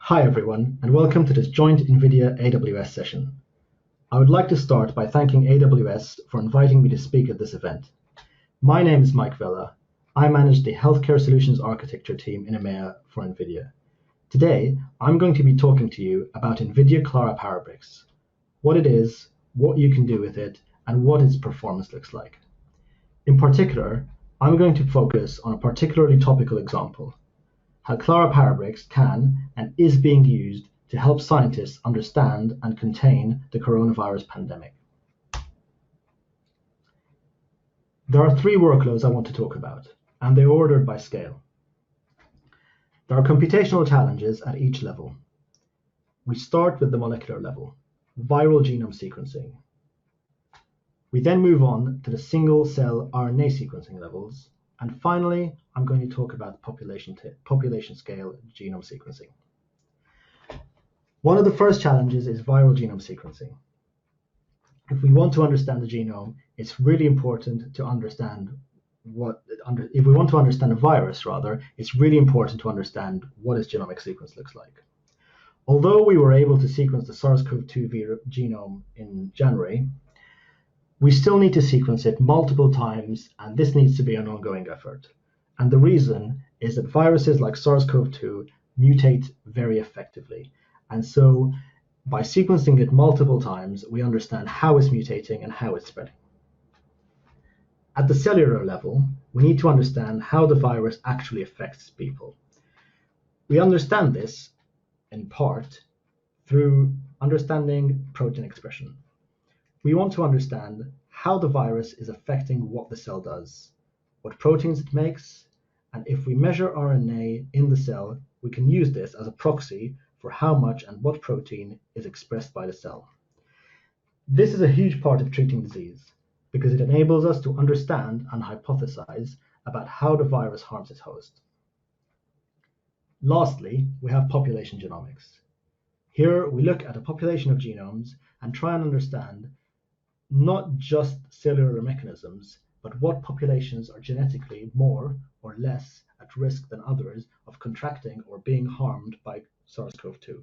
Hi everyone, and welcome to this joint NVIDIA AWS session. I would like to start by thanking AWS for inviting me to speak at this event. My name is Mike Vella. I manage the Healthcare Solutions Architecture team in EMEA for NVIDIA. Today, I'm going to be talking to you about NVIDIA Clara Parabricks, what it is, what you can do with it, and what its performance looks like. In particular, I'm going to focus on a particularly topical example, how Clara Parabricks can and is being used to help scientists understand and contain the coronavirus pandemic. There are three workloads I want to talk about, and they're ordered by scale. There are computational challenges at each level. We start with the molecular level, viral genome sequencing. We then move on to the single-cell RNA sequencing levels, and finally, I'm going to talk about population scale genome sequencing. One of the first challenges is viral genome sequencing. If we want to understand the genome, it's really important to understand if we want to understand a virus, rather, it's really important to understand what its genomic sequence looks like. Although we were able to sequence the SARS-CoV-2 genome in January, we still need to sequence it multiple times, and this needs to be an ongoing effort. And the reason is that viruses like SARS-CoV-2 mutate very effectively. And so by sequencing it multiple times, we understand how it's mutating and how it's spreading. At the cellular level, we need to understand how the virus actually affects people. We understand this, in part, through understanding protein expression. We want to understand how the virus is affecting what the cell does, what proteins it makes, and if we measure RNA in the cell, we can use this as a proxy for how much and what protein is expressed by the cell. This is a huge part of treating disease because it enables us to understand and hypothesize about how the virus harms its host. Lastly, we have population genomics. Here we look at a population of genomes and try and understand not just cellular mechanisms, but what populations are genetically more or less at risk than others of contracting or being harmed by SARS-CoV-2.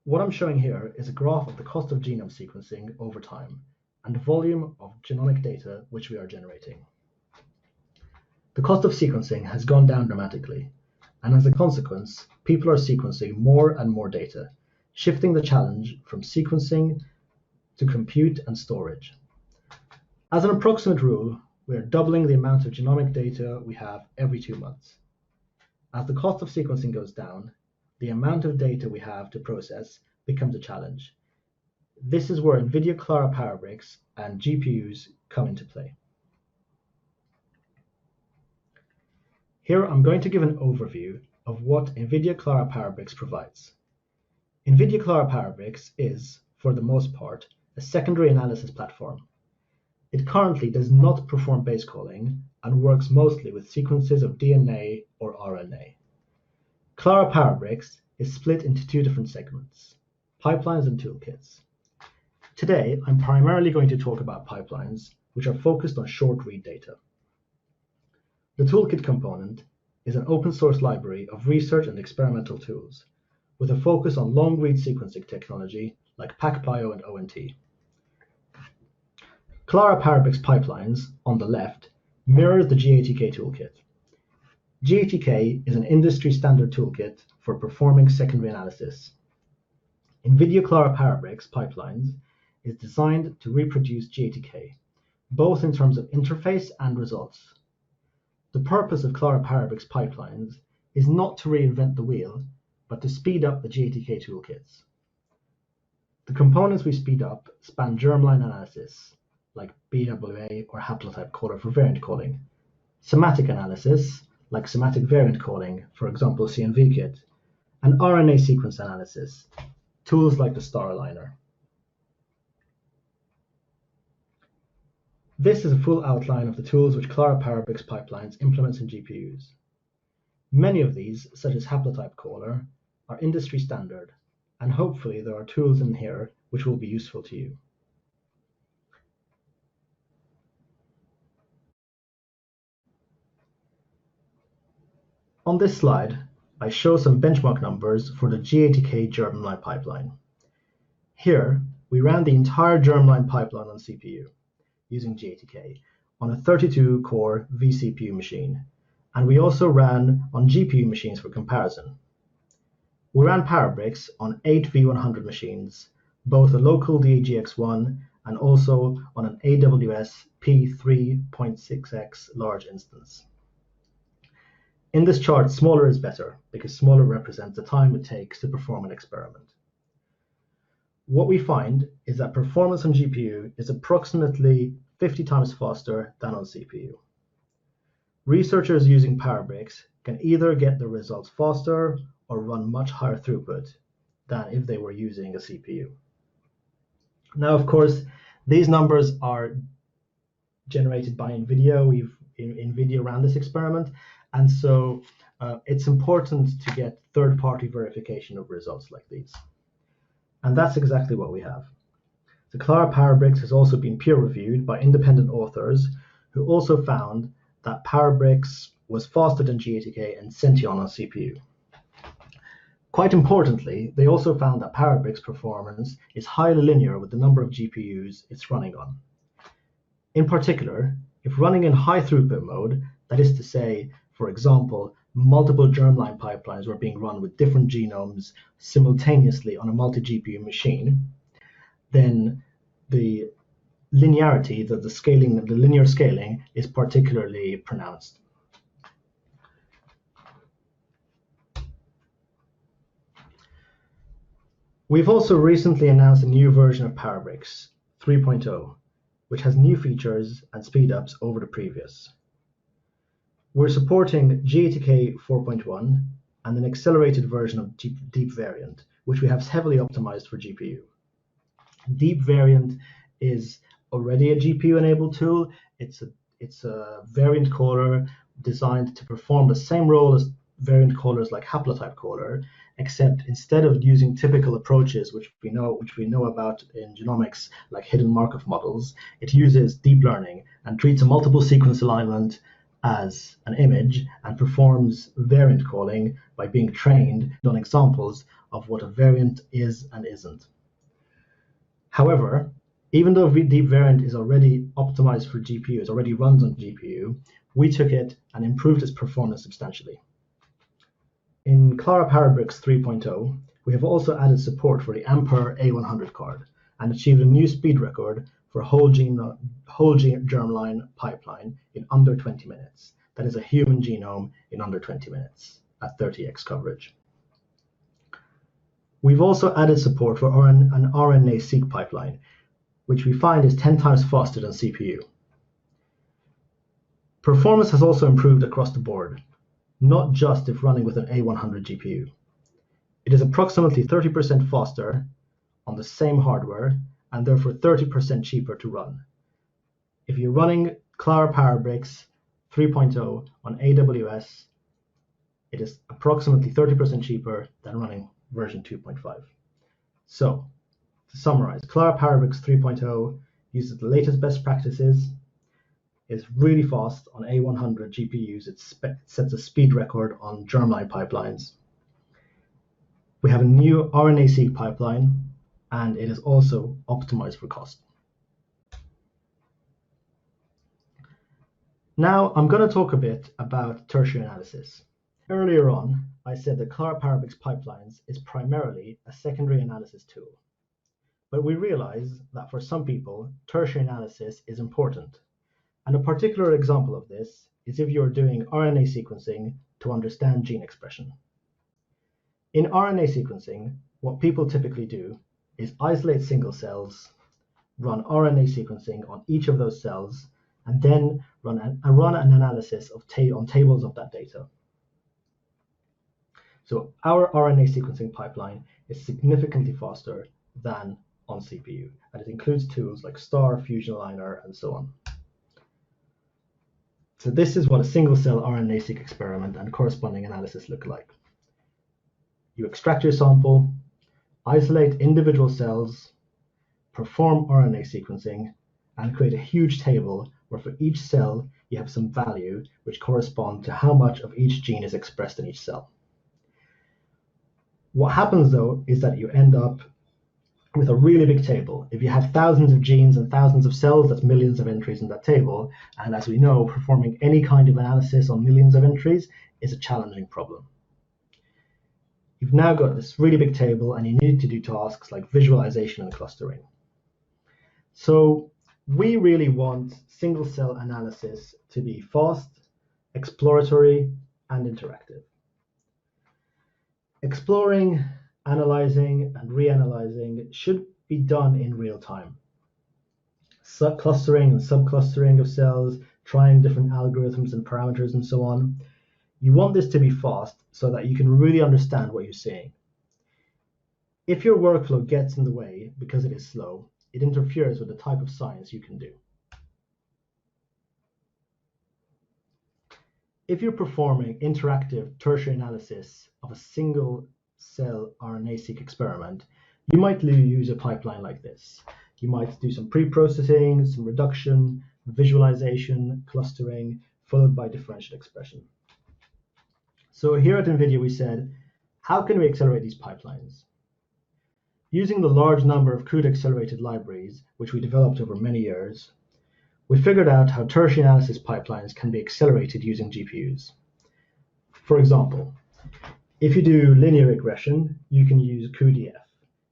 What I'm showing here is a graph of the cost of genome sequencing over time and the volume of genomic data which we are generating. The cost of sequencing has gone down dramatically, and as a consequence, people are sequencing more and more data, shifting the challenge from sequencing to compute and storage. As an approximate rule, we are doubling the amount of genomic data we have every 2 months. As the cost of sequencing goes down, the amount of data we have to process becomes a challenge. This is where NVIDIA Clara Parabricks and GPUs come into play. Here I'm going to give an overview of what NVIDIA Clara Parabricks provides. NVIDIA Clara Parabricks is, for the most part, a secondary analysis platform. It currently does not perform base calling and works mostly with sequences of DNA or RNA. Clara Parabricks is split into two different segments, pipelines and toolkits. Today, I'm primarily going to talk about pipelines, which are focused on short-read data. The toolkit component is an open-source library of research and experimental tools, with a focus on long-read sequencing technology like PacBio and ONT. Clara Parabricks pipelines, on the left, mirrors the GATK toolkit. GATK is an industry-standard toolkit for performing secondary analysis. NVIDIA Clara Parabricks pipelines is designed to reproduce GATK, both in terms of interface and results. The purpose of Clara Parabricks pipelines is not to reinvent the wheel, but to speed up the GATK toolkits. The components we speed up span germline analysis, like BWA or haplotype caller for variant calling, somatic analysis, like somatic variant calling, for example CNV-KIT, and RNA sequence analysis, tools like the star aligner. This is a full outline of the tools which Clara Parabricks pipelines implements in GPUs. Many of these, such as haplotype caller, are industry standard, and hopefully there are tools in here which will be useful to you. On this slide, I show some benchmark numbers for the G80K Germline pipeline. Here, we ran the entire Germline pipeline on CPU using G80K on a 32-core vCPU machine, and we also ran on GPU machines for comparison. We ran Parabricks on 8 V100 machines, both a local DGX1 and also on an AWS P3.6x large instance. In this chart, smaller is better because smaller represents the time it takes to perform an experiment. What we find is that performance on GPU is approximately 50 times faster than on CPU. Researchers using Parabricks can either get the results faster or run much higher throughput than if they were using a CPU. Now, of course, these numbers are generated by NVIDIA. NVIDIA ran this experiment, and so it's important to get third-party verification of results like these. And that's exactly what we have. The Clara Parabricks has also been peer-reviewed by independent authors who also found that Parabricks was faster than G80K and Sentient on CPU. Quite importantly, they also found that Parabricks performance is highly linear with the number of GPUs it's running on. In particular, if running in high throughput mode, that is to say, for example, multiple germline pipelines were being run with different genomes simultaneously on a multi-GPU machine, then the linearity, the linear scaling is particularly pronounced. We've also recently announced a new version of Parabricks 3.0, which has new features and speedups over the previous. We're supporting G80K 4.1 and an accelerated version of Deep Variant, which we have heavily optimized for GPU. Deep Variant is already a GPU-enabled tool. It's a variant caller designed to perform the same role as variant callers like haplotype caller, except instead of using typical approaches which we know about in genomics, like hidden Markov models, it uses deep learning and treats a multiple sequence alignment as an image and performs variant calling by being trained on examples of what a variant is and isn't. However, even though Deep Variant is already optimized for GPU, it already runs on GPU, we took it and improved its performance substantially. In Clara Parabricks 3.0, we have also added support for the Ampere A100 card and achieved a new speed record for a whole germline pipeline in under 20 minutes. That is a human genome in under 20 minutes at 30x coverage. We've also added support for an RNA-seq pipeline, which we find is 10 times faster than CPU. Performance has also improved across the board, not just if running with an A100 GPU. It is approximately 30% faster on the same hardware and therefore 30% cheaper to run. If you're running Clara Parabricks 3.0 on AWS, it is approximately 30% cheaper than running version 2.5. So, to summarize, Clara Parabricks 3.0 uses the latest best practices, is really fast on A100 GPUs, it sets a speed record on germline pipelines. We have a new RNA-seq pipeline, and it is also optimized for cost. Now I'm going to talk a bit about tertiary analysis. Earlier on, I said that Clara Parabricks pipelines is primarily a secondary analysis tool. But we realize that for some people, tertiary analysis is important. And a particular example of this is if you're doing RNA sequencing to understand gene expression. In RNA sequencing, what people typically do is isolate single cells, run RNA sequencing on each of those cells, and then run an analysis on tables of that data. So our RNA sequencing pipeline is significantly faster than on CPU, and it includes tools like STAR, Fusion Aligner, and so on. So this is what a single-cell RNA-seq experiment and corresponding analysis look like. You extract your sample, isolate individual cells, perform RNA sequencing, and create a huge table where for each cell you have some value which corresponds to how much of each gene is expressed in each cell. What happens though is that you end up with a really big table. If you have thousands of genes and thousands of cells, that's millions of entries in that table. And as we know, performing any kind of analysis on millions of entries is a challenging problem. You've now got this really big table and you need to do tasks like visualization and clustering. So we really want single cell analysis to be fast, exploratory, and interactive. Exploring, analyzing, and reanalyzing should be done in real time. Clustering and subclustering of cells, trying different algorithms and parameters and so on. You want this to be fast so that you can really understand what you're seeing. If your workflow gets in the way because it is slow, it interferes with the type of science you can do. If you're performing interactive tertiary analysis of a single cell RNA-seq experiment, you might use a pipeline like this. You might do some pre-processing, some reduction, visualization, clustering, followed by differential expression. So here at NVIDIA we said, how can we accelerate these pipelines? Using the large number of CUDA accelerated libraries, which we developed over many years, we figured out how tertiary analysis pipelines can be accelerated using GPUs. For example, if you do linear regression, you can use cuDF.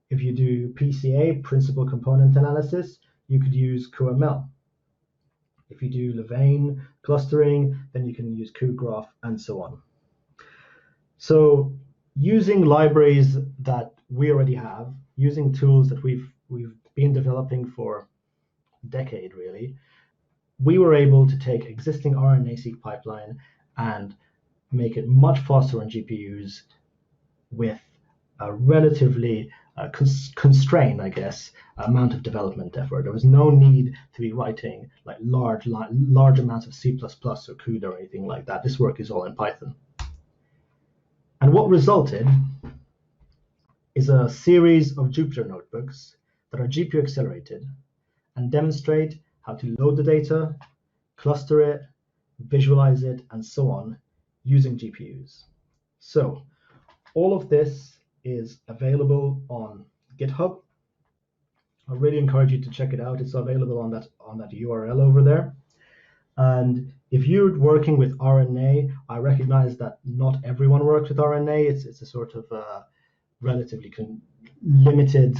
If you do PCA, principal component analysis, you could use cuML. If you do Louvain clustering, then you can use cuGraph and so on. So using libraries that we already have, using tools that we've been developing for a decade really, we were able to take existing RNA-seq pipeline and make it much faster on GPUs with a relatively constrained, I guess, amount of development effort. There was no need to be writing like large amounts of C++ or CUDA or anything like that. This work is all in Python. And what resulted is a series of Jupyter notebooks that are GPU accelerated and demonstrate how to load the data, cluster it, visualize it, and so on using GPUs. So all of this is available on GitHub. I really encourage you to check it out. It's available on that URL over there. And if you're working with RNA, I recognize that not everyone works with RNA. It's a sort of relatively limited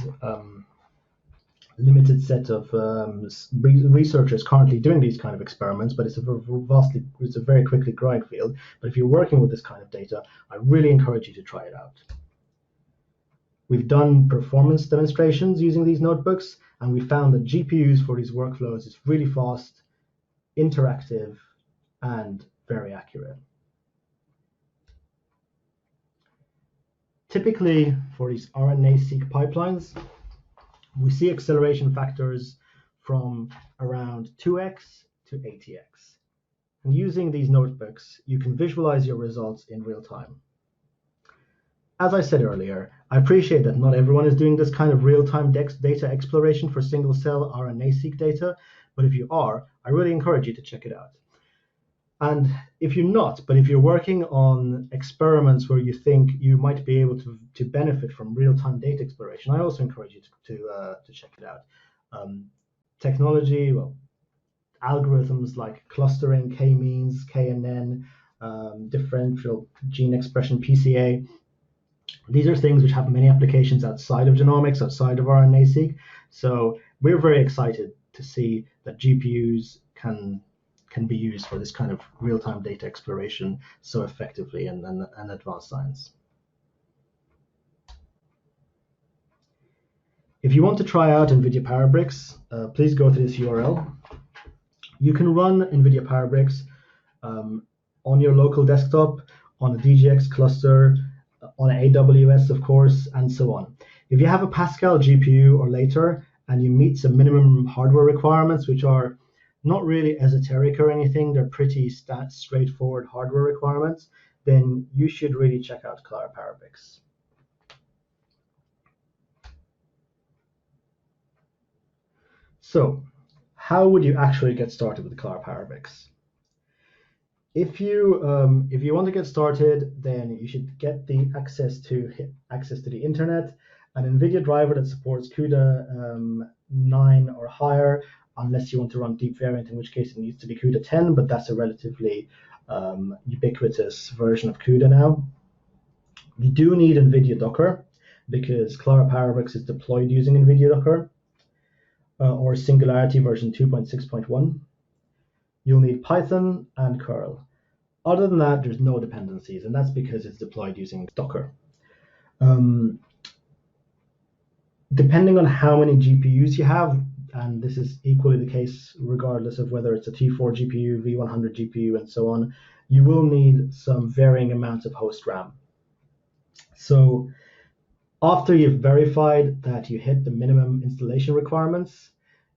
set of researchers currently doing these kind of experiments, but it's a very quickly growing field. But if you're working with this kind of data, I really encourage you to try it out. We've done performance demonstrations using these notebooks, and we found that GPUs for these workflows is really fast, interactive, and very accurate. Typically, for these RNA-seq pipelines, we see acceleration factors from around 2x to 80x. And using these notebooks, you can visualize your results in real time. As I said earlier, I appreciate that not everyone is doing this kind of real-time data exploration for single-cell RNA-seq data, but if you are, I really encourage you to check it out. And if you're not, but if you're working on experiments where you think you might be able to benefit from real-time data exploration, I also encourage you to check it out. Technology, well, algorithms like clustering, k-means, KNN, differential gene expression, PCA, these are things which have many applications outside of genomics, outside of RNA-seq. So we're very excited to see that GPUs can be used for this kind of real-time data exploration so effectively and advanced science. If you want to try out NVIDIA Parabricks, please go to this URL. You can run NVIDIA Parabricks on your local desktop, on a DGX cluster, on AWS, of course, and so on. If you have a Pascal GPU or later, and you meet some minimum hardware requirements, which are not really esoteric or anything, they're pretty straightforward hardware requirements, then you should really check out Clara Parabricks. So, how would you actually get started with Clara Parabricks? If you want to get started, then you should get the access to the internet, an NVIDIA driver that supports CUDA 9 or higher, unless you want to run deep variant, in which case it needs to be CUDA 10, but that's a relatively ubiquitous version of CUDA now. You do need NVIDIA Docker, because Clara Parabricks is deployed using NVIDIA Docker, or Singularity version 2.6.1. You'll need Python and curl. Other than that, there's no dependencies, and that's because it's deployed using Docker. Depending on how many GPUs you have, and this is equally the case regardless of whether it's a T4 GPU, V100 GPU, and so on, you will need some varying amounts of host RAM. So after you've verified that you hit the minimum installation requirements,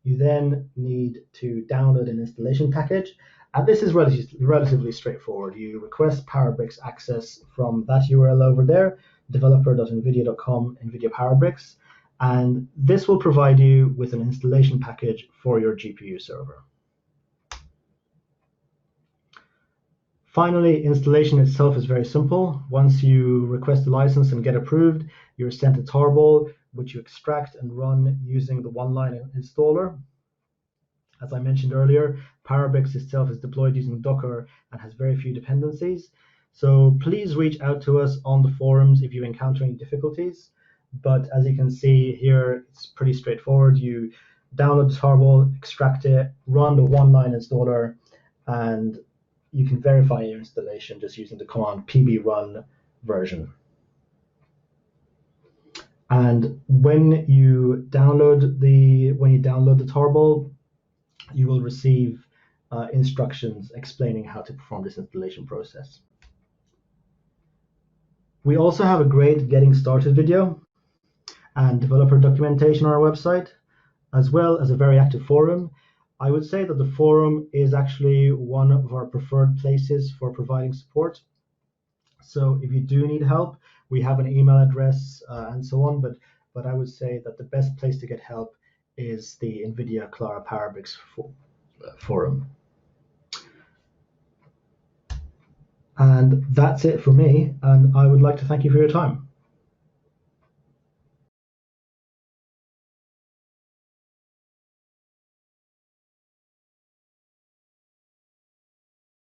you then need to download an installation package. And this is relatively straightforward. You request Parabricks access from that URL over there, developer.nvidia.com, NVIDIA Parabricks, and this will provide you with an installation package for your GPU server. Finally, installation itself is very simple. Once you request a license and get approved, you're sent a tarball, which you extract and run using the one-line installer. As I mentioned earlier, Parabricks itself is deployed using Docker and has very few dependencies. So please reach out to us on the forums if you encounter any difficulties. But as you can see here, it's pretty straightforward. You download the tarball, extract it, run the one-line installer, and you can verify your installation just using the command pbrun version. And when you download the tarball, you will receive instructions explaining how to perform this installation process. We also have a great getting started video and developer documentation on our website, as well as a very active forum. I would say that the forum is actually one of our preferred places for providing support. So if you do need help, we have an email address and so on, but I would say that the best place to get help is the NVIDIA Clara Parabricks forum. And that's it for me, and I would like to thank you for your time.